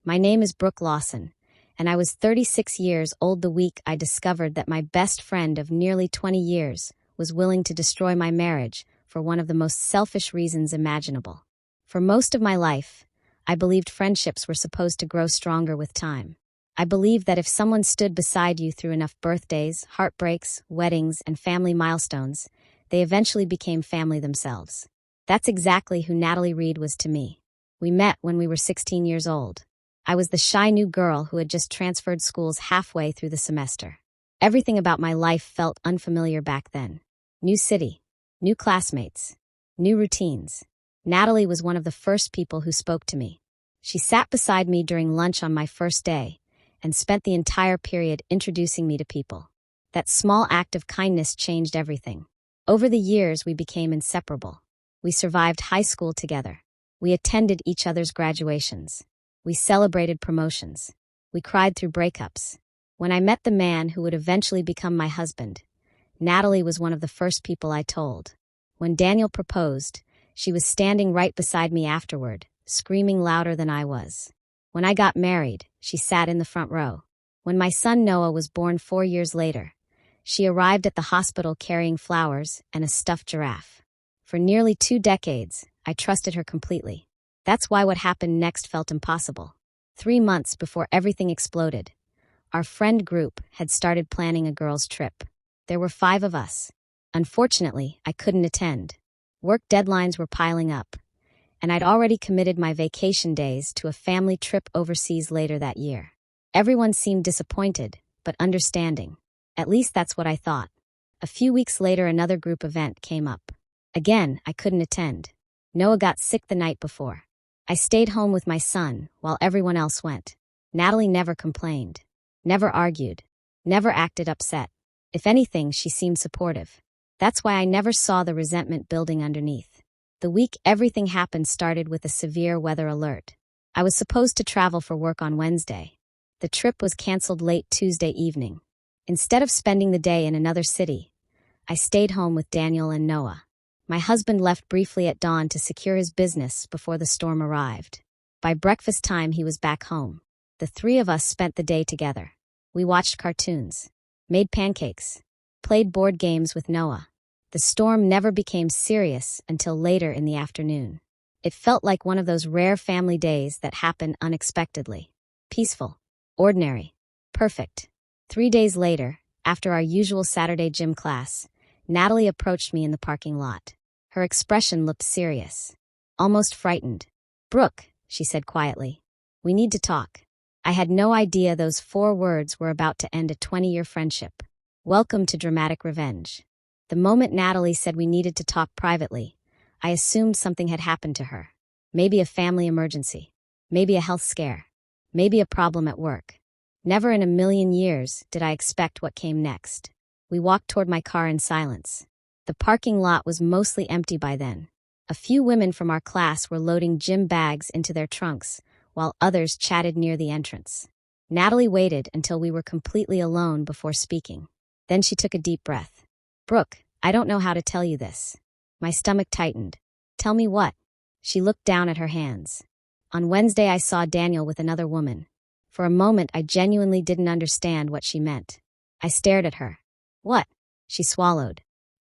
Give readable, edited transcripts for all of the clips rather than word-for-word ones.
My name is Brooke Lawson, and I was 36 years old the week I discovered that my best friend of nearly 20 years was willing to destroy my marriage for one of the most selfish reasons imaginable. For most of my life, I believed friendships were supposed to grow stronger with time. I believed that if someone stood beside you through enough birthdays, heartbreaks, weddings, and family milestones, they eventually became family themselves. That's exactly who Natalie Reed was to me. We met when we were 16 years old. I was the shy new girl who had just transferred schools halfway through the semester. Everything about my life felt unfamiliar back then. New city, new classmates, new routines. Natalie was one of the first people who spoke to me. She sat beside me during lunch on my first day and spent the entire period introducing me to people. That small act of kindness changed everything. Over the years, we became inseparable. We survived high school together. We attended each other's graduations. We celebrated promotions. We cried through breakups. When I met the man who would eventually become my husband, Natalie was one of the first people I told. When Daniel proposed, she was standing right beside me afterward, screaming louder than I was. When I got married, she sat in the front row. When my son Noah was born 4 years later, she arrived at the hospital carrying flowers and a stuffed giraffe. For nearly 2 decades, I trusted her completely. That's why what happened next felt impossible. 3 months before everything exploded, our friend group had started planning a girls' trip. There were 5 of us. Unfortunately, I couldn't attend. Work deadlines were piling up, and I'd already committed my vacation days to a family trip overseas later that year. Everyone seemed disappointed, but understanding. At least that's what I thought. A few weeks later, another group event came up. Again, I couldn't attend. Noah got sick the night before. I stayed home with my son while everyone else went. Natalie never complained, never argued, never acted upset. If anything, she seemed supportive. That's why I never saw the resentment building underneath. The week everything happened started with a severe weather alert. I was supposed to travel for work on Wednesday. The trip was canceled late Tuesday evening. Instead of spending the day in another city, I stayed home with Daniel and Noah. My husband left briefly at dawn to secure his business before the storm arrived. By breakfast time, he was back home. The 3 of us spent the day together. We watched cartoons, made pancakes, played board games with Noah. The storm never became serious until later in the afternoon. It felt like one of those rare family days that happen unexpectedly. Peaceful, ordinary, perfect. 3 days later, after our usual Saturday gym class, Natalie approached me in the parking lot. Her expression looked serious, almost frightened. "Brooke," she said quietly, "we need to talk." I had no idea those 4 words were about to end a 20-year friendship. Welcome to dramatic revenge. The moment Natalie said we needed to talk privately, I assumed something had happened to her. Maybe a family emergency. Maybe a health scare. Maybe a problem at work. Never in a million years did I expect what came next. We walked toward my car in silence. The parking lot was mostly empty by then. A few women from our class were loading gym bags into their trunks, while others chatted near the entrance. Natalie waited until we were completely alone before speaking. Then she took a deep breath. "Brooke, I don't know how to tell you this." My stomach tightened. "Tell me what?" She looked down at her hands. "On Wednesday, I saw Daniel with another woman." For a moment, I genuinely didn't understand what she meant. I stared at her. "What?" She swallowed.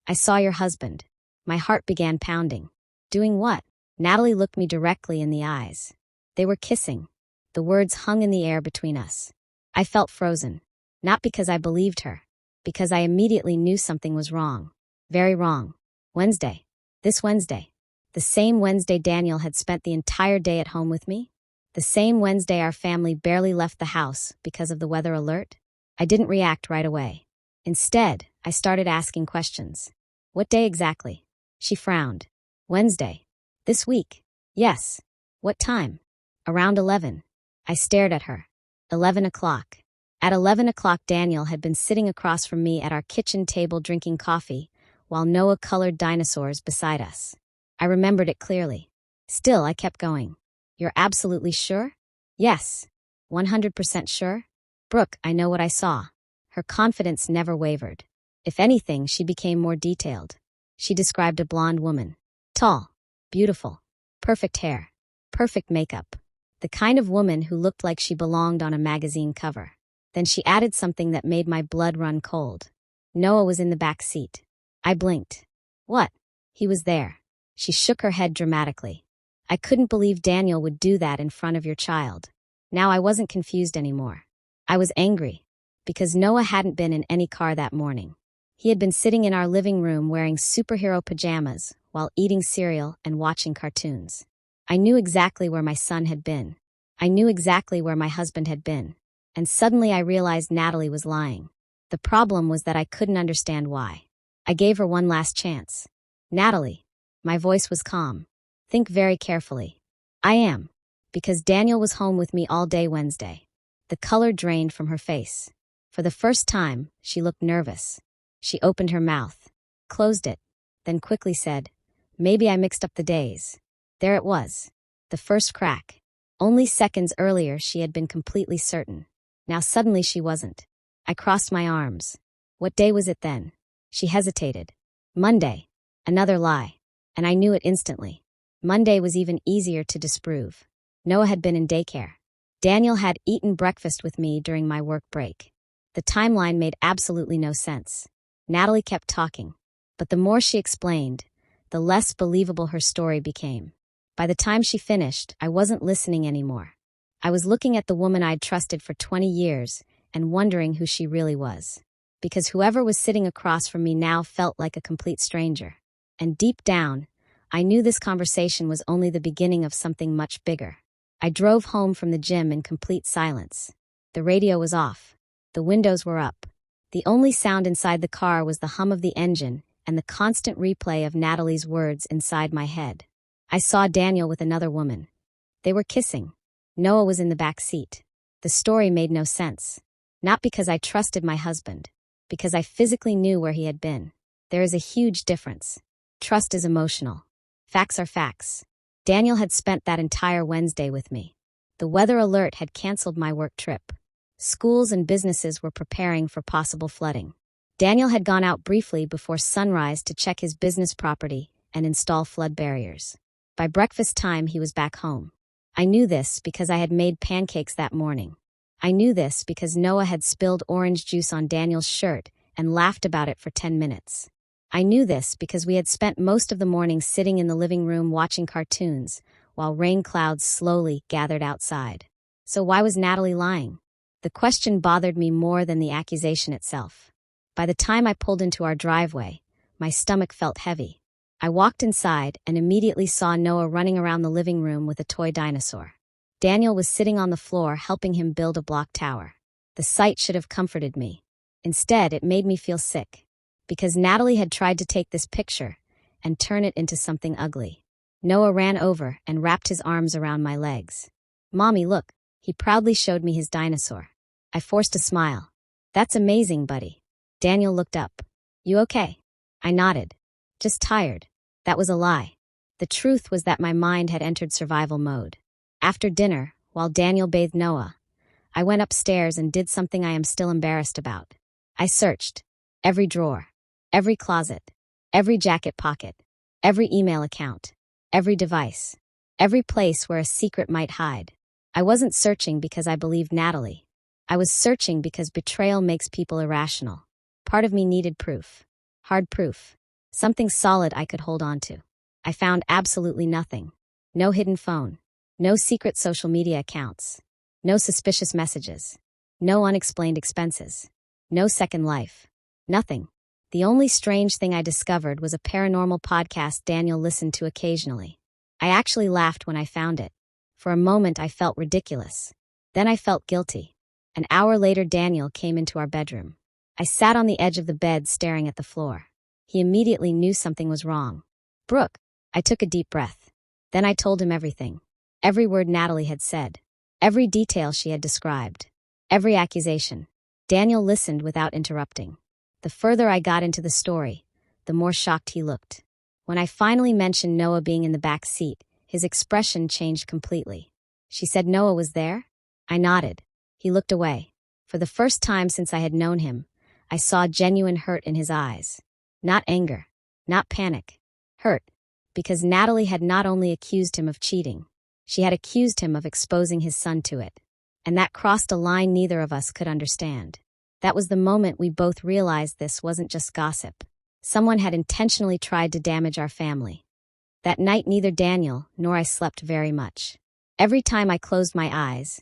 "I saw your husband." My heart began pounding. "Doing what?" Natalie looked me directly in the eyes. "They were kissing." The words hung in the air between us. I felt frozen. Not because I believed her, because I immediately knew something was wrong. Very wrong. Wednesday. This Wednesday. The same Wednesday Daniel had spent the entire day at home with me. The same Wednesday our family barely left the house because of the weather alert. I didn't react right away. Instead, I started asking questions. "What day exactly?" She frowned. "Wednesday. This week." "Yes." "What time?" "Around 11. I stared at her. 11 o'clock. At 11 o'clock, Daniel had been sitting across from me at our kitchen table drinking coffee, while Noah colored dinosaurs beside us. I remembered it clearly. Still, I kept going. "You're absolutely sure?" "Yes." 100% sure? "Brooke, I know what I saw." Her confidence never wavered. If anything, she became more detailed. She described a blonde woman. Tall, beautiful, perfect hair, perfect makeup. The kind of woman who looked like she belonged on a magazine cover. Then she added something that made my blood run cold. Noah was in the back seat. I blinked. What? He was there. She shook her head dramatically. I couldn't believe Daniel would do that in front of your child. Now I wasn't confused anymore. I was angry. Because Noah hadn't been in any car that morning. He had been sitting in our living room wearing superhero pajamas while eating cereal and watching cartoons. I knew exactly where my son had been. I knew exactly where my husband had been. And suddenly I realized Natalie was lying. The problem was that I couldn't understand why. I gave her one last chance. Natalie. My voice was calm. Think very carefully. I am. Because Daniel was home with me all day Wednesday. The color drained from her face. For the first time, she looked nervous. She opened her mouth, closed it, then quickly said, "Maybe I mixed up the days." There it was. The first crack. Only seconds earlier she had been completely certain. Now suddenly she wasn't. I crossed my arms. What day was it then? She hesitated. Monday. Another lie. And I knew it instantly. Monday was even easier to disprove. Noah had been in daycare. Daniel had eaten breakfast with me during my work break. The timeline made absolutely no sense. Natalie kept talking. But the more she explained, the less believable her story became. By the time she finished, I wasn't listening anymore. I was looking at the woman I'd trusted for 20 years and wondering who she really was. Because whoever was sitting across from me now felt like a complete stranger. And deep down, I knew this conversation was only the beginning of something much bigger. I drove home from the gym in complete silence. The radio was off. The windows were up. The only sound inside the car was the hum of the engine and the constant replay of Natalie's words inside my head. I saw Daniel with another woman. They were kissing. Noah was in the back seat. The story made no sense. Not because I trusted my husband. Because I physically knew where he had been. There is a huge difference. Trust is emotional. Facts are facts. Daniel had spent that entire Wednesday with me. The weather alert had canceled my work trip. Schools and businesses were preparing for possible flooding. Daniel had gone out briefly before sunrise to check his business property and install flood barriers. By breakfast time, he was back home. I knew this because I had made pancakes that morning. I knew this because Noah had spilled orange juice on Daniel's shirt and laughed about it for 10 minutes. I knew this because we had spent most of the morning sitting in the living room watching cartoons while rain clouds slowly gathered outside. So why was Natalie lying? The question bothered me more than the accusation itself. By the time I pulled into our driveway, my stomach felt heavy. I walked inside and immediately saw Noah running around the living room with a toy dinosaur. Daniel was sitting on the floor helping him build a block tower. The sight should have comforted me. Instead, it made me feel sick. Because Natalie had tried to take this picture and turn it into something ugly. Noah ran over and wrapped his arms around my legs. "Mommy, look." He proudly showed me his dinosaur. I forced a smile. "That's amazing, buddy." Daniel looked up. "You okay?" I nodded. "Just tired." That was a lie. The truth was that my mind had entered survival mode. After dinner, while Daniel bathed Noah, I went upstairs and did something I am still embarrassed about. I searched every drawer, every closet, every jacket pocket, every email account, every device, every place where a secret might hide. I wasn't searching because I believed Natalie. I was searching because betrayal makes people irrational. Part of me needed proof. Hard proof. Something solid I could hold on to. I found absolutely nothing. No hidden phone. No secret social media accounts. No suspicious messages. No unexplained expenses. No second life. Nothing. The only strange thing I discovered was a paranormal podcast Daniel listened to occasionally. I actually laughed when I found it. For a moment I felt ridiculous. Then I felt guilty. An hour later Daniel came into our bedroom. I sat on the edge of the bed staring at the floor. He immediately knew something was wrong. "Brooke." I took a deep breath. Then I told him everything. Every word Natalie had said. Every detail she had described. Every accusation. Daniel listened without interrupting. The further I got into the story, the more shocked he looked. When I finally mentioned Noah being in the back seat, his expression changed completely. "She said Noah was there?" I nodded. He looked away. For the first time since I had known him, I saw genuine hurt in his eyes. Not anger. Not panic. Hurt. Because Natalie had not only accused him of cheating, She had accused him of exposing his son to it. And that crossed a line neither of us could understand. That was the moment we both realized this wasn't just gossip. Someone had intentionally tried to damage our family. That night neither Daniel nor I slept very much. Every time I closed my eyes,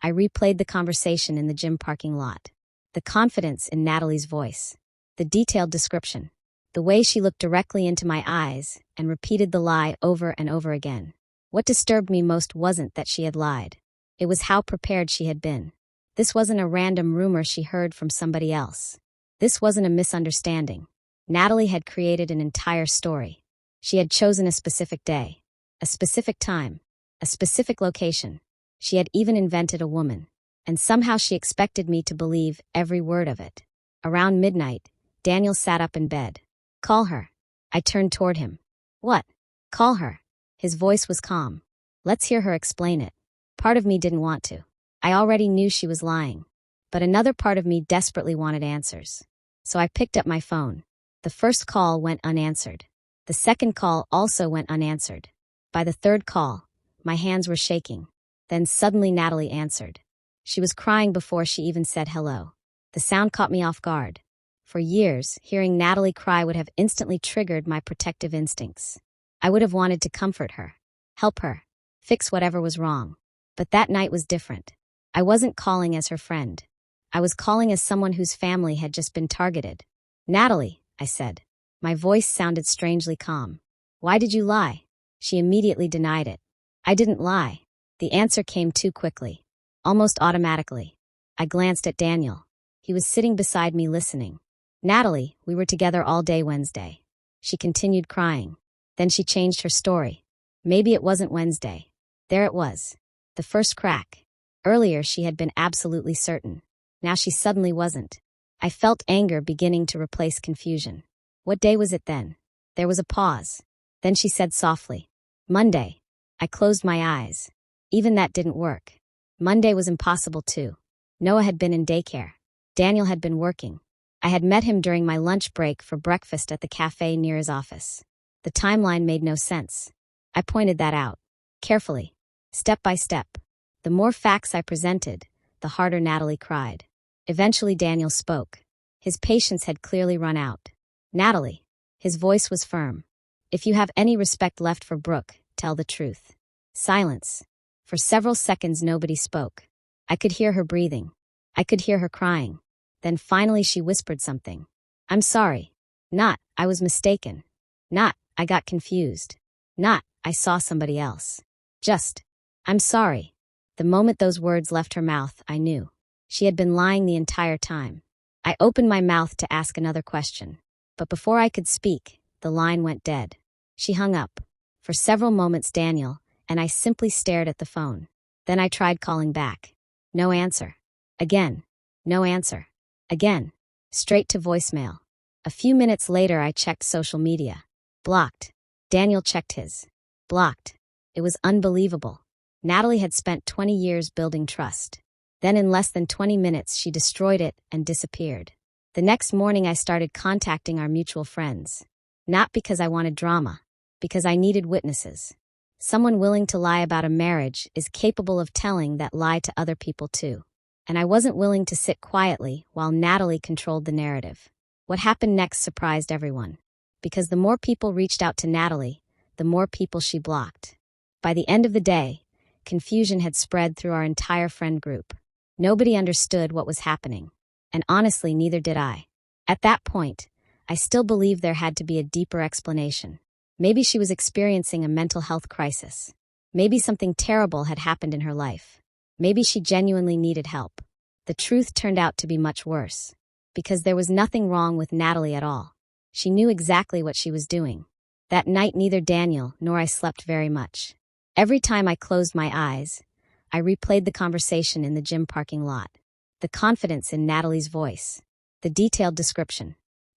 I replayed the conversation in the gym parking lot. The confidence in Natalie's voice. The detailed description. The way she looked directly into my eyes and repeated the lie over and over again. What disturbed me most wasn't that she had lied. It was how prepared she had been. This wasn't a random rumor she heard from somebody else. This wasn't a misunderstanding. Natalie had created an entire story. She had chosen a specific day, a specific time, a specific location. She had even invented a woman. And somehow she expected me to believe every word of it. Around midnight, Daniel sat up in bed. Call her. I turned toward him. What? Call her. His voice was calm. Let's hear her explain it. Part of me didn't want to. I already knew she was lying. But another part of me desperately wanted answers. So I picked up my phone. The first call went unanswered. The second call also went unanswered. By the third call, my hands were shaking. Then suddenly Natalie answered. She was crying before she even said hello. The sound caught me off guard. For years, hearing Natalie cry would have instantly triggered my protective instincts. I would have wanted to comfort her, help her, fix whatever was wrong. But that night was different. I wasn't calling as her friend. I was calling as someone whose family had just been targeted. Natalie, I said. My voice sounded strangely calm. Why did you lie? She immediately denied it. I didn't lie. The answer came too quickly, almost automatically. I glanced at Daniel. He was sitting beside me listening. Natalie, we were together all day Wednesday. She continued crying. Then she changed her story. Maybe it wasn't Wednesday. There it was. The first crack. Earlier she had been absolutely certain. Now she suddenly wasn't. I felt anger beginning to replace confusion. What day was it then? There was a pause. Then she said softly, Monday. I closed my eyes. Even that didn't work. Monday was impossible too. Noah had been in daycare. Daniel had been working. I had met him during my lunch break for breakfast at the cafe near his office. The timeline made no sense. I pointed that out. Carefully. Step by step. The more facts I presented, the harder Natalie cried. Eventually Daniel spoke. His patience had clearly run out. Natalie. His voice was firm. If you have any respect left for Brooke, tell the truth. Silence. For several seconds nobody spoke. I could hear her breathing. I could hear her crying. Then finally she whispered something. I'm sorry. Not, I was mistaken. Not, I got confused. Not, I saw somebody else. Just, I'm sorry. The moment those words left her mouth, I knew. She had been lying the entire time. I opened my mouth to ask another question. But before I could speak, the line went dead. She hung up. For several moments Daniel and I simply stared at the phone. Then I tried calling back. No answer. Again. No answer. Again. Straight to voicemail. A few minutes later I checked social media. Blocked. Daniel checked his. Blocked. It was unbelievable. Natalie had spent 20 years building trust. Then in less than 20 minutes she destroyed it and disappeared. The next morning I started contacting our mutual friends. Not because I wanted drama. Because I needed witnesses. Someone willing to lie about a marriage is capable of telling that lie to other people too. And I wasn't willing to sit quietly while Natalie controlled the narrative. What happened next surprised everyone. Because the more people reached out to Natalie, the more people she blocked. By the end of the day, confusion had spread through our entire friend group. Nobody understood what was happening. And honestly, neither did I. At that point, I still believed there had to be a deeper explanation. Maybe she was experiencing a mental health crisis. Maybe something terrible had happened in her life. Maybe she genuinely needed help. The truth turned out to be much worse. Because there was nothing wrong with Natalie at all. She knew exactly what she was doing. That night neither Daniel nor I slept very much. Every time I closed my eyes, I replayed the conversation in the gym parking lot. The confidence in Natalie's voice. The detailed description.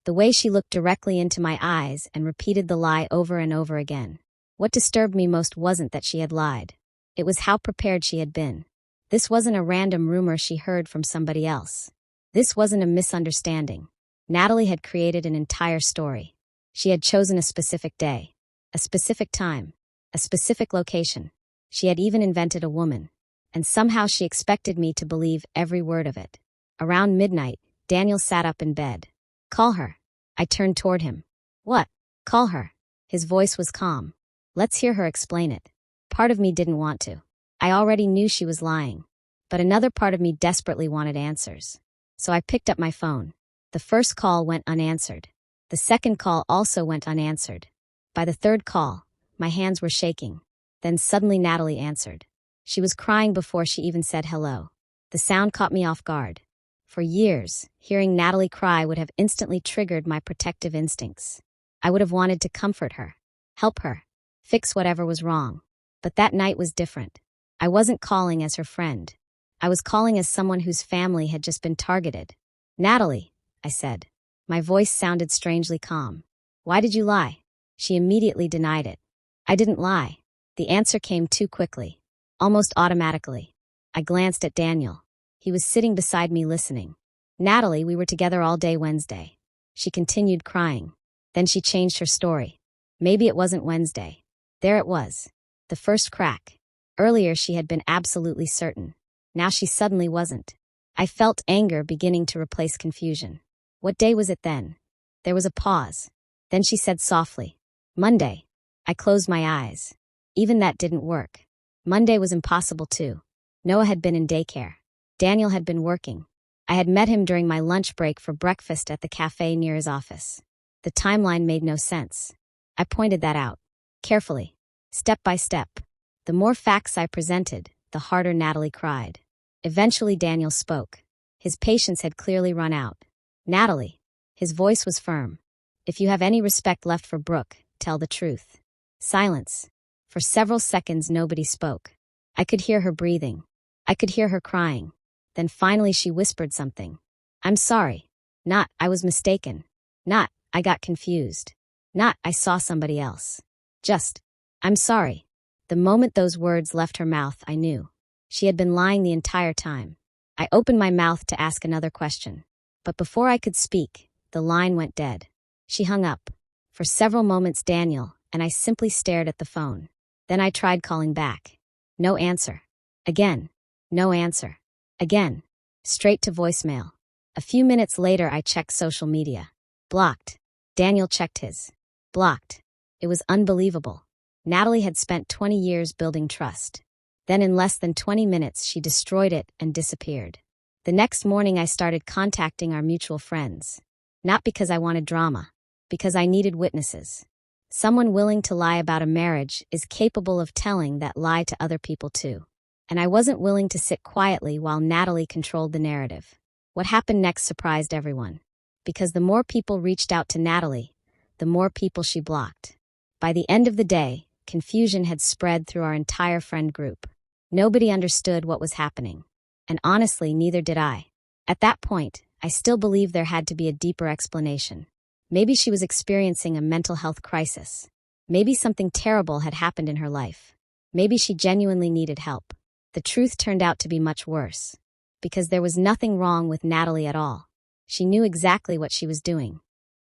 The way she looked directly into my eyes and repeated the lie over and over again. What disturbed me most wasn't that she had lied. It was how prepared she had been. This wasn't a random rumor she heard from somebody else. This wasn't a misunderstanding. Natalie had created an entire story. She had chosen a specific day, a specific time, a specific location. She had even invented a woman. And somehow she expected me to believe every word of it. Around midnight, Daniel sat up in bed. "Call her." I turned toward him. "What?" "Call her." His voice was calm. "Let's hear her explain it." Part of me didn't want to. I already knew she was lying. But another part of me desperately wanted answers. So I picked up my phone. The first call went unanswered. The second call also went unanswered. By the third call, my hands were shaking. Then suddenly Natalie answered. She was crying before she even said hello. The sound caught me off guard. For years, hearing Natalie cry would have instantly triggered my protective instincts. I would have wanted to comfort her, help her, fix whatever was wrong. But that night was different. I wasn't calling as her friend. I was calling as someone whose family had just been targeted. "Natalie," I said. My voice sounded strangely calm. "Why did you lie?" She immediately denied it. "I didn't lie." The answer came too quickly, almost automatically. I glanced at Daniel. He was sitting beside me listening. "Natalie, we were together all day Wednesday." She continued crying. Then she changed her story. Maybe it wasn't Wednesday. There it was. The first crack. Earlier she had been absolutely certain. Now she suddenly wasn't. I felt anger beginning to replace confusion. "What day was it then?" There was a pause. Then she said softly, "Monday." I closed my eyes. Even that didn't work. Monday was impossible too. Noah had been in daycare. Daniel had been working. I had met him during my lunch break for breakfast at the cafe near his office. The timeline made no sense. I pointed that out. Carefully. Step by step. The more facts I presented, the harder Natalie cried. Eventually Daniel spoke. His patience had clearly run out. "Natalie." His voice was firm. "If you have any respect left for Brooke, tell the truth." Silence. For several seconds nobody spoke. I could hear her breathing. I could hear her crying. Then finally she whispered something. "I'm sorry." Not, "I was mistaken." Not, "I got confused." Not, "I saw somebody else." Just, "I'm sorry." The moment those words left her mouth, I knew. She had been lying the entire time. I opened my mouth to ask another question. But before I could speak, the line went dead. She hung up. For several moments, Daniel and I simply stared at the phone. Then I tried calling back. No answer. Again. No answer. Again. Straight to voicemail. A few minutes later, I checked social media. Blocked. Daniel checked his. Blocked. It was unbelievable. Natalie had spent 20 years building trust. Then in less than 20 minutes, she destroyed it and disappeared. The next morning, I started contacting our mutual friends. Not because I wanted drama, because I needed witnesses. Someone willing to lie about a marriage is capable of telling that lie to other people too. And I wasn't willing to sit quietly while Natalie controlled the narrative. What happened next surprised everyone. Because the more people reached out to Natalie, the more people she blocked. By the end of the day, confusion had spread through our entire friend group. Nobody understood what was happening. And honestly, neither did I. At that point, I still believed there had to be a deeper explanation. Maybe she was experiencing a mental health crisis. Maybe something terrible had happened in her life. Maybe she genuinely needed help. The truth turned out to be much worse. Because there was nothing wrong with Natalie at all. She knew exactly what she was doing.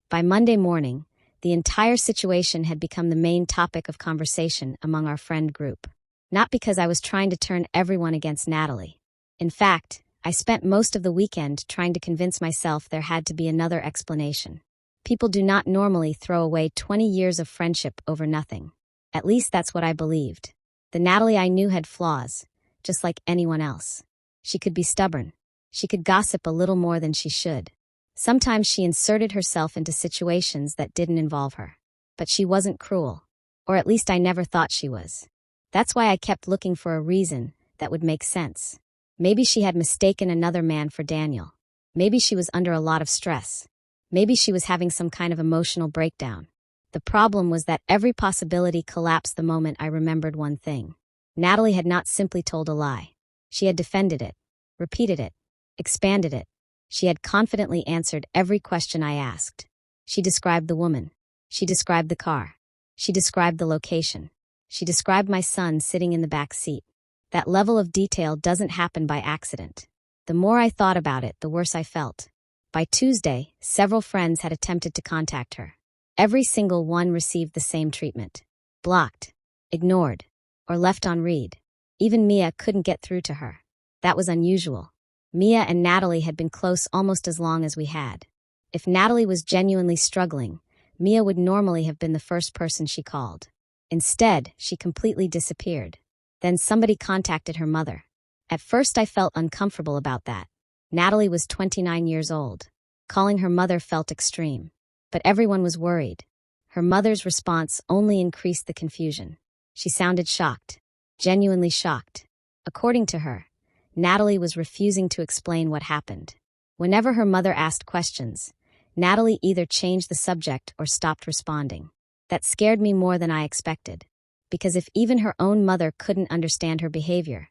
By Monday morning, the entire situation had become the main topic of conversation among our friend group. Not because I was trying to turn everyone against Natalie. In fact, I spent most of the weekend trying to convince myself there had to be another explanation. People do not normally throw away 20 years of friendship over nothing. At least that's what I believed. The Natalie I knew had flaws, just like anyone else. She could be stubborn. She could gossip a little more than she should. Sometimes she inserted herself into situations that didn't involve her. But she wasn't cruel. Or at least I never thought she was. That's why I kept looking for a reason that would make sense. Maybe she had mistaken another man for Daniel. Maybe she was under a lot of stress. Maybe she was having some kind of emotional breakdown. The problem was that every possibility collapsed the moment I remembered one thing. Natalie had not simply told a lie. She had defended it, repeated it, expanded it. She had confidently answered every question I asked. She described the woman. She described the car. She described the location. She described my son sitting in the back seat. That level of detail doesn't happen by accident. The more I thought about it, the worse I felt. By Tuesday, several friends had attempted to contact her. Every single one received the same treatment. Blocked. Ignored. or left on read. Even Mia couldn't get through to her. That was unusual. Mia and Natalie had been close almost as long as we had. If Natalie was genuinely struggling, Mia would normally have been the first person she called. Instead, she completely disappeared. Then somebody contacted her mother. At first I felt uncomfortable about that. Natalie was 29 years old. Calling her mother felt extreme. But everyone was worried. Her mother's response only increased the confusion. She sounded shocked. Genuinely shocked. According to her, Natalie was refusing to explain what happened. Whenever her mother asked questions, Natalie either changed the subject or stopped responding. That scared me more than I expected. Because if even her own mother couldn't understand her behavior,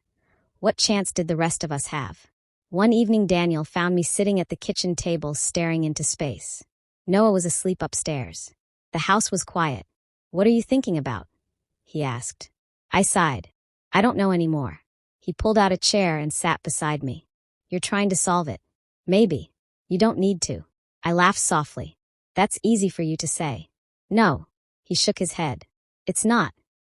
what chance did the rest of us have? One evening Daniel found me sitting at the kitchen table staring into space. Noah was asleep upstairs. The house was quiet. "What are you thinking about?" he asked. I sighed. "I don't know anymore." He pulled out a chair and sat beside me. "You're trying to solve it." "Maybe. You don't need to." I laughed softly. "That's easy for you to say." "No." He shook his head. "It's not."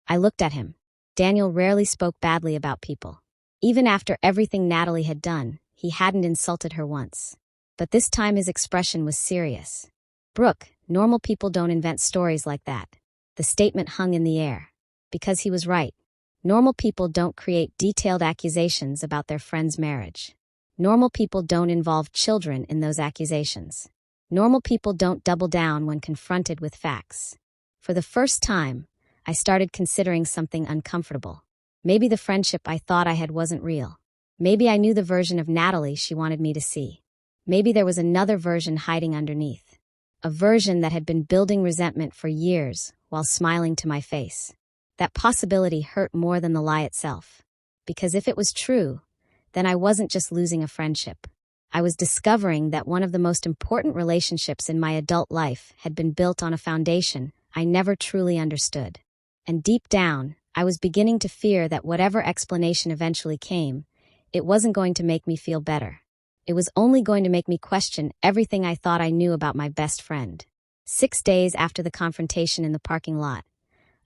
I looked at him. Daniel rarely spoke badly about people. Even after everything Natalie had done, he hadn't insulted her once. But this time his expression was serious. "Brooke, normal people don't invent stories like that." The statement hung in the air. Because he was right. Normal people don't create detailed accusations about their friend's marriage. Normal people don't involve children in those accusations. Normal people don't double down when confronted with facts. For the first time, I started considering something uncomfortable. Maybe the friendship I thought I had wasn't real. Maybe I knew the version of Natalie she wanted me to see. Maybe there was another version hiding underneath. A version that had been building resentment for years while smiling to my face. That possibility hurt more than the lie itself. Because if it was true, then I wasn't just losing a friendship. I was discovering that one of the most important relationships in my adult life had been built on a foundation I never truly understood. And deep down, I was beginning to fear that whatever explanation eventually came, it wasn't going to make me feel better. It was only going to make me question everything I thought I knew about my best friend. 6 days after the confrontation in the parking lot,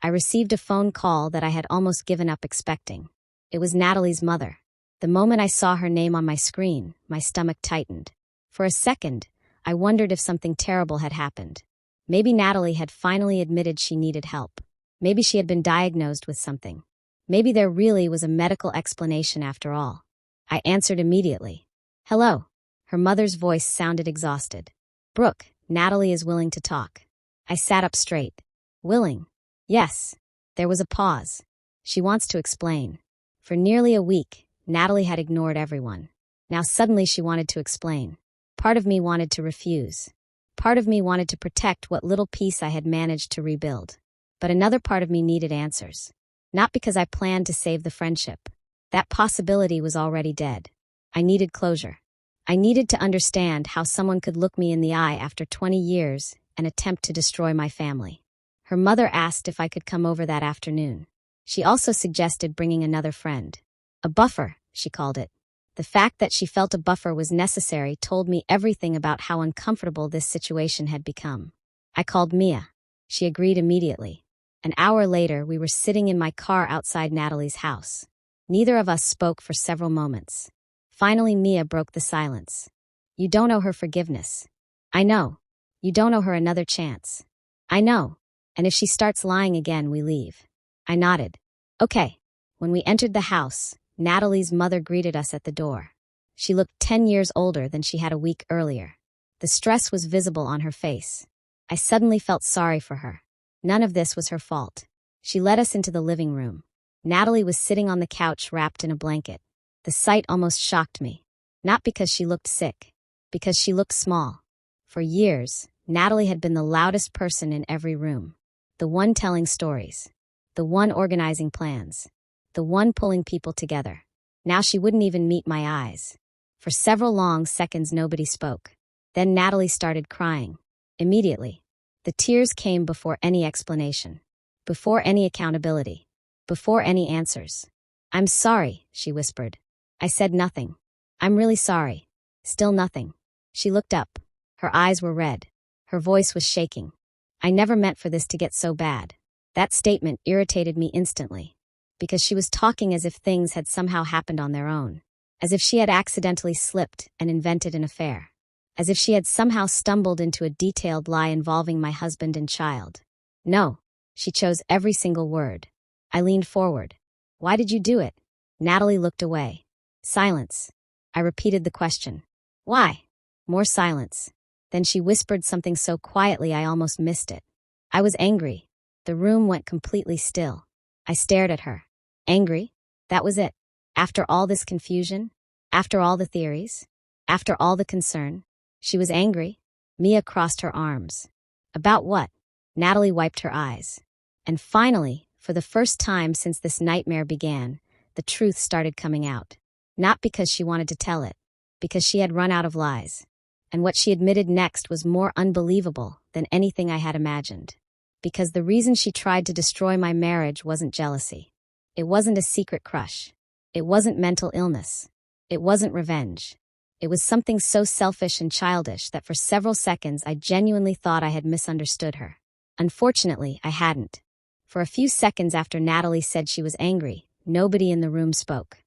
I received a phone call that I had almost given up expecting. It was Natalie's mother. The moment I saw her name on my screen, my stomach tightened. For a second, I wondered if something terrible had happened. Maybe Natalie had finally admitted she needed help. Maybe she had been diagnosed with something. Maybe there really was a medical explanation after all. I answered immediately. "Hello." Her mother's voice sounded exhausted. "Brooke, Natalie is willing to talk." I sat up straight. "Willing?" "Yes." There was a pause. "She wants to explain." For nearly a week, Natalie had ignored everyone. Now suddenly she wanted to explain. Part of me wanted to refuse. Part of me wanted to protect what little piece I had managed to rebuild. But another part of me needed answers. Not because I planned to save the friendship. That possibility was already dead. I needed closure. I needed to understand how someone could look me in the eye after 20 years and attempt to destroy my family. Her mother asked if I could come over that afternoon. She also suggested bringing another friend. A buffer, she called it. The fact that she felt a buffer was necessary told me everything about how uncomfortable this situation had become. I called Mia. She agreed immediately. An hour later, we were sitting in my car outside Natalie's house. Neither of us spoke for several moments. Finally, Mia broke the silence. "You don't owe her forgiveness." "I know." "You don't owe her another chance." "I know. And if she starts lying again, we leave." I nodded. "Okay." When we entered the house, Natalie's mother greeted us at the door. She looked 10 years older than she had a week earlier. The stress was visible on her face. I suddenly felt sorry for her. None of this was her fault. She led us into the living room. Natalie was sitting on the couch wrapped in a blanket. The sight almost shocked me. Not because she looked sick, because she looked small. For years, Natalie had been the loudest person in every room. The one telling stories. The one organizing plans. The one pulling people together. Now she wouldn't even meet my eyes. For several long seconds nobody spoke. Then Natalie started crying. Immediately. The tears came before any explanation. Before any accountability. Before any answers. "I'm sorry," she whispered. I said nothing. "I'm really sorry." Still nothing. She looked up. Her eyes were red. Her voice was shaking. "I never meant for this to get so bad." That statement irritated me instantly. because she was talking as if things had somehow happened on their own, as if she had accidentally slipped and invented an affair, as if she had somehow stumbled into a detailed lie involving my husband and child. No, she chose every single word. I leaned forward. Why did you do it? Natalie looked away. Silence. I repeated the question. Why? More silence. Then she whispered something so quietly I almost missed it. I was angry. The room went completely still. I stared at her. Angry? That was it. After all this confusion? After all the theories? After all the concern? She was angry? Mia crossed her arms. About what? Natalie wiped her eyes. And finally, for the first time since this nightmare began, the truth started coming out. Not because she wanted to tell it, because she had run out of lies. And what she admitted next was more unbelievable than anything I had imagined. Because the reason she tried to destroy my marriage wasn't jealousy. It wasn't a secret crush. It wasn't mental illness. It wasn't revenge. It was something so selfish and childish that for several seconds I genuinely thought I had misunderstood her. Unfortunately, I hadn't. For a few seconds after Natalie said she was angry, nobody in the room spoke.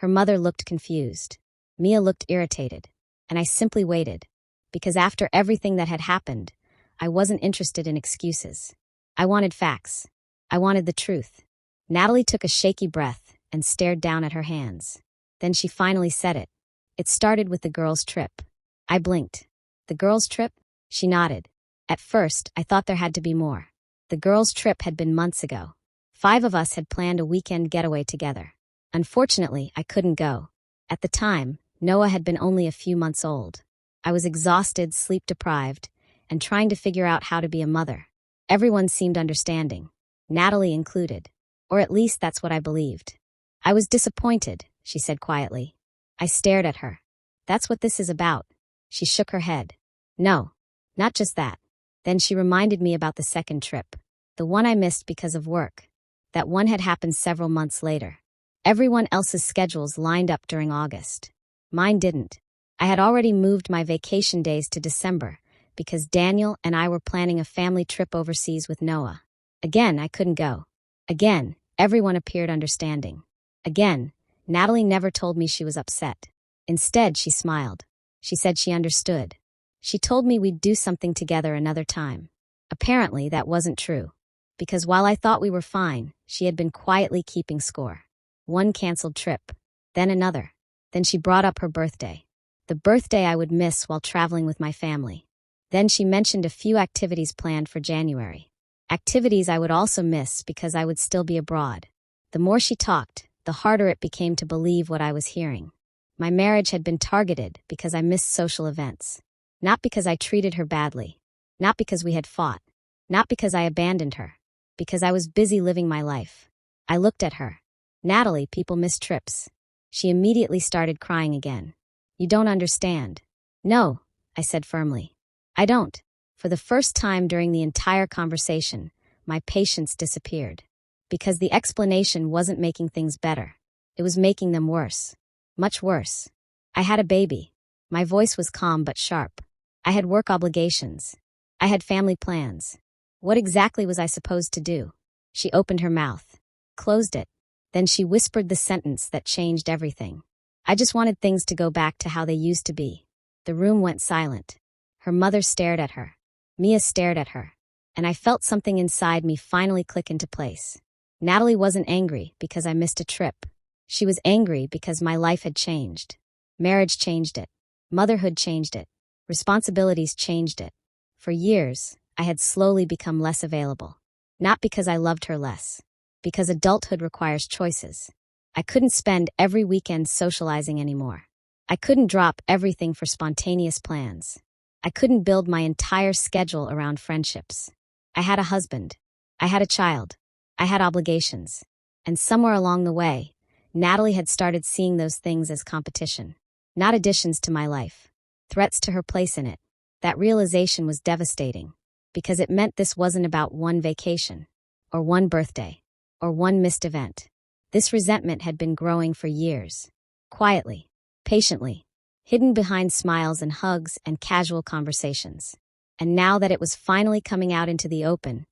Her mother looked confused. Mia looked irritated. And I simply waited. Because after everything that had happened, I wasn't interested in excuses. I wanted facts. I wanted the truth. Natalie took a shaky breath and stared down at her hands. Then she finally said it. It started with the girls' trip. I blinked. The girls' trip? She nodded. At first, I thought there had to be more. The girls' trip had been months ago. 5 of us had planned a weekend getaway together. Unfortunately, I couldn't go. At the time, Noah had been only a few months old. I was exhausted, sleep-deprived, and trying to figure out how to be a mother. Everyone seemed understanding, Natalie included. Or at least that's what I believed. I was disappointed, she said quietly. I stared at her. That's what this is about. She shook her head. No, not just that. Then she reminded me about the second trip. The one I missed because of work. That one had happened several months later. Everyone else's schedules lined up during August. Mine didn't. I had already moved my vacation days to December because Daniel and I were planning a family trip overseas with Noah. Again, I couldn't go. Again, everyone appeared understanding. Again, Natalie never told me she was upset. Instead, she smiled. She said she understood. She told me we'd do something together another time. Apparently, that wasn't true. Because while I thought we were fine, she had been quietly keeping score. One canceled trip. Then another. Then she brought up her birthday. The birthday I would miss while traveling with my family. Then she mentioned a few activities planned for January. Activities I would also miss because I would still be abroad. The more she talked, the harder it became to believe what I was hearing. My marriage had been targeted because I missed social events. Not because I treated her badly. Not because we had fought. Not because I abandoned her. Because I was busy living my life. I looked at her. Natalie, people miss trips. She immediately started crying again. You don't understand. No, I said firmly. I don't. For the first time during the entire conversation, my patience disappeared. Because the explanation wasn't making things better. It was making them worse. Much worse. I had a baby. My voice was calm but sharp. I had work obligations. I had family plans. What exactly was I supposed to do? She opened her mouth. Closed it. Then she whispered the sentence that changed everything. I just wanted things to go back to how they used to be. The room went silent. Her mother stared at her. Mia stared at her. And I felt something inside me finally click into place. Natalie wasn't angry because I missed a trip. She was angry because my life had changed. Marriage changed it. Motherhood changed it. Responsibilities changed it. For years, I had slowly become less available. Not because I loved her less. Because adulthood requires choices. I couldn't spend every weekend socializing anymore. I couldn't drop everything for spontaneous plans. I couldn't build my entire schedule around friendships. I had a husband. I had a child. I had obligations. And somewhere along the way, Natalie had started seeing those things as competition. Not additions to my life. Threats to her place in it. That realization was devastating. Because it meant this wasn't about one vacation. Or one birthday. Or one missed event. This resentment had been growing for years. Quietly. Patiently. Hidden behind smiles and hugs and casual conversations. And now that it was finally coming out into the open,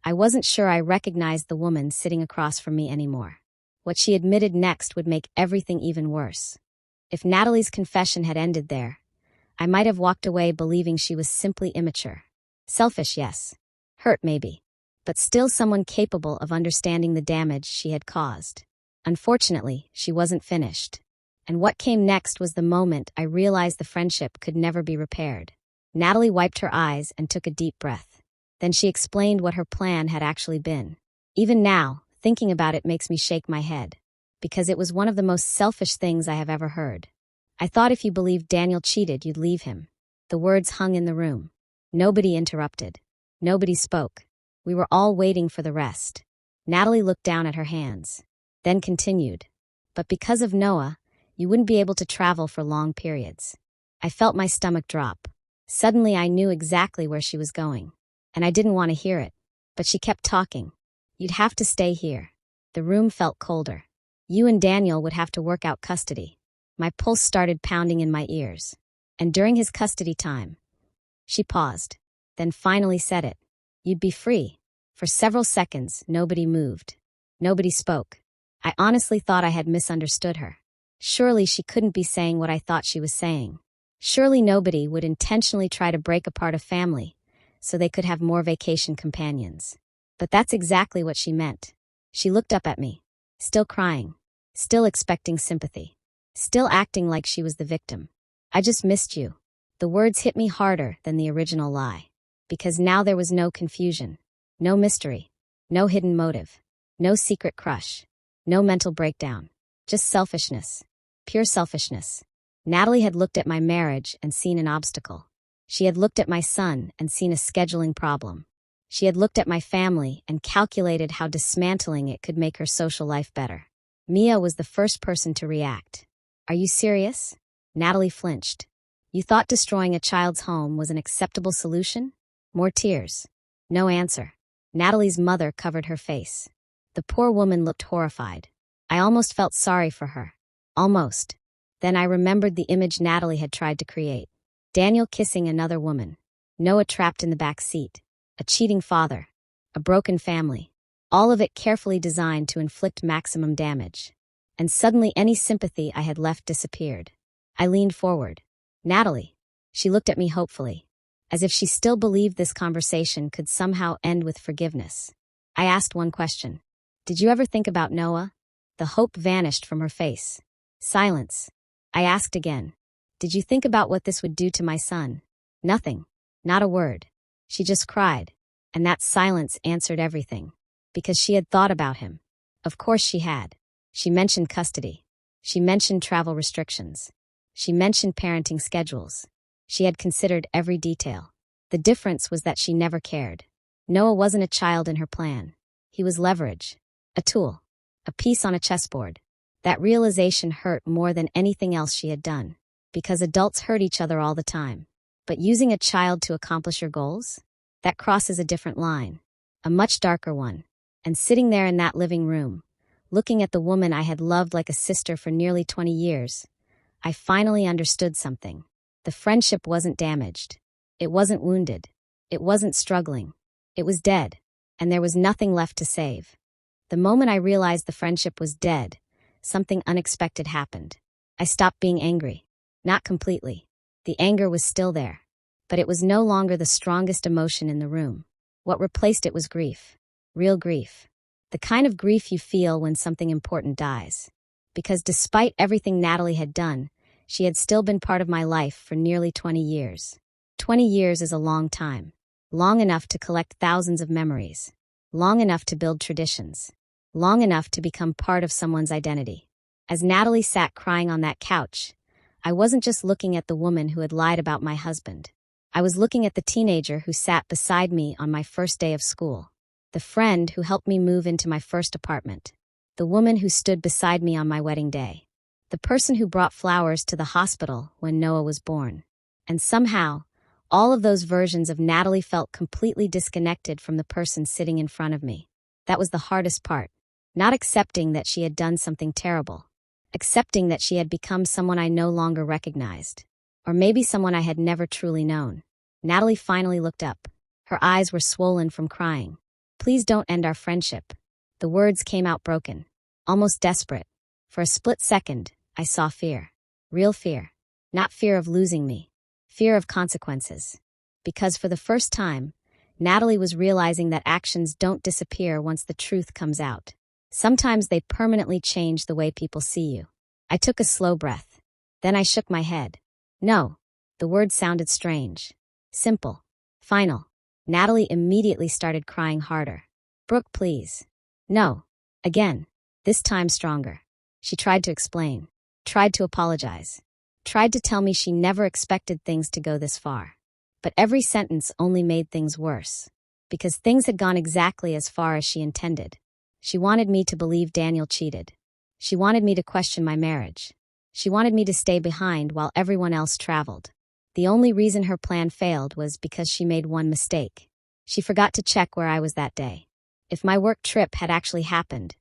I wasn't sure I recognized the woman sitting across from me anymore. What she admitted next would make everything even worse. If Natalie's confession had ended there, I might have walked away believing she was simply immature. Selfish, yes. Hurt, maybe. But still someone capable of understanding the damage she had caused. Unfortunately, she wasn't finished. And what came next was the moment I realized the friendship could never be repaired. Natalie wiped her eyes and took a deep breath. Then she explained what her plan had actually been. Even now, thinking about it makes me shake my head. Because it was one of the most selfish things I have ever heard. I thought if you believed Daniel cheated, you'd leave him. The words hung in the room. Nobody interrupted. Nobody spoke. We were all waiting for the rest. Natalie looked down at her hands, then continued. But because of Noah, you wouldn't be able to travel for long periods. I felt my stomach drop. Suddenly I knew exactly where she was going. And I didn't want to hear it. But she kept talking. You'd have to stay here. The room felt colder. You and Daniel would have to work out custody. My pulse started pounding in my ears. And during his custody time, she paused, then finally said it. You'd be free. For several seconds, nobody moved. Nobody spoke. I honestly thought I had misunderstood her. Surely she couldn't be saying what I thought she was saying. Surely nobody would intentionally try to break apart a family so they could have more vacation companions. But that's exactly what she meant. She looked up at me, still crying, still expecting sympathy, still acting like she was the victim. I just missed you. The words hit me harder than the original lie. Because now there was no confusion, no mystery, no hidden motive, no secret crush, no mental breakdown, just selfishness, pure selfishness. Natalie had looked at my marriage and seen an obstacle. She had looked at my son and seen a scheduling problem. She had looked at my family and calculated how dismantling it could make her social life better. Mia was the first person to react. Are you serious? Natalie flinched. You thought destroying a child's home was an acceptable solution? More tears. No answer. Natalie's mother covered her face. The poor woman looked horrified. I almost felt sorry for her. Almost. Then I remembered the image Natalie had tried to create. Daniel kissing another woman. Noah trapped in the back seat. A cheating father. A broken family. All of it carefully designed to inflict maximum damage. And suddenly any sympathy I had left disappeared. I leaned forward. Natalie. She looked at me hopefully, as if she still believed this conversation could somehow end with forgiveness. I asked one question. Did you ever think about Noah? The hope vanished from her face. Silence. I asked again. Did you think about what this would do to my son? Nothing. Not a word. She just cried. And that silence answered everything. Because she had thought about him. Of course she had. She mentioned custody. She mentioned travel restrictions. She mentioned parenting schedules. She had considered every detail. The difference was that she never cared. Noah wasn't a child in her plan. He was leverage. A tool. A piece on a chessboard. That realization hurt more than anything else she had done. Because adults hurt each other all the time. But using a child to accomplish your goals? That crosses a different line. A much darker one. And sitting there in that living room, looking at the woman I had loved like a sister for nearly 20 years, I finally understood something. The friendship wasn't damaged. It wasn't wounded. It wasn't struggling. It was dead. And there was nothing left to save. The moment I realized the friendship was dead, something unexpected happened. I stopped being angry. Not completely. The anger was still there. But it was no longer the strongest emotion in the room. What replaced it was grief. Real grief. The kind of grief you feel when something important dies. Because despite everything Natalie had done, she had still been part of my life for nearly 20 years. 20 years is a long time. Long enough to collect thousands of memories. Long enough to build traditions. Long enough to become part of someone's identity. As Natalie sat crying on that couch, I wasn't just looking at the woman who had lied about my husband. I was looking at the teenager who sat beside me on my first day of school. The friend who helped me move into my first apartment. The woman who stood beside me on my wedding day. The person who brought flowers to the hospital when Noah was born. And somehow, all of those versions of Natalie felt completely disconnected from the person sitting in front of me. That was the hardest part. Not accepting that she had done something terrible. Accepting that she had become someone I no longer recognized. Or maybe someone I had never truly known. Natalie finally looked up. Her eyes were swollen from crying. Please don't end our friendship. The words came out broken. almost desperate. For a split second, I saw fear. Real fear. Not fear of losing me. Fear of consequences. Because for the first time, Natalie was realizing that actions don't disappear once the truth comes out. Sometimes they permanently change the way people see you. I took a slow breath. Then I shook my head. No. The word sounded strange. Simple. Final. Natalie immediately started crying harder. Brooke, please. No. Again. This time stronger. She tried to explain. Tried to apologize. Tried to tell me she never expected things to go this far. But every sentence only made things worse. Because things had gone exactly as far as she intended. She wanted me to believe Daniel cheated. She wanted me to question my marriage. She wanted me to stay behind while everyone else traveled. The only reason her plan failed was because she made one mistake. She forgot to check where I was that day. If my work trip had actually happened,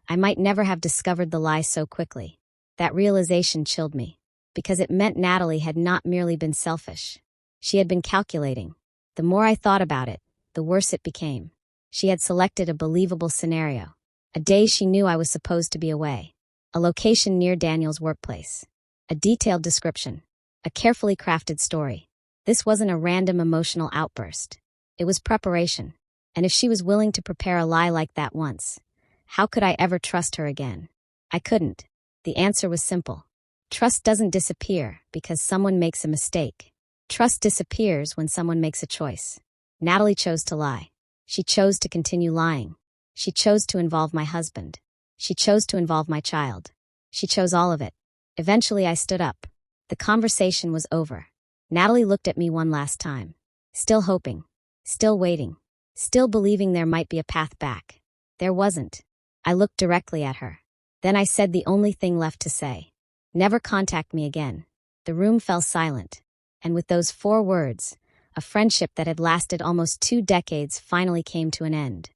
I might never have discovered the lie so quickly. That realization chilled me. Because it meant Natalie had not merely been selfish. She had been calculating. The more I thought about it, the worse it became. She had selected a believable scenario. A day she knew I was supposed to be away. A location near Daniel's workplace. A detailed description. A carefully crafted story. This wasn't a random emotional outburst. It was preparation. And if she was willing to prepare a lie like that once, how could I ever trust her again? I couldn't. The answer was simple. Trust doesn't disappear because someone makes a mistake. Trust disappears when someone makes a choice. Natalie chose to lie. She chose to continue lying. She chose to involve my husband. She chose to involve my child. She chose all of it. Eventually, I stood up. The conversation was over. Natalie looked at me one last time. Still hoping. Still waiting. Still believing there might be a path back. There wasn't. I looked directly at her. Then I said the only thing left to say. Never contact me again. The room fell silent. And with those 4 words, a friendship that had lasted almost 2 decades finally came to an end.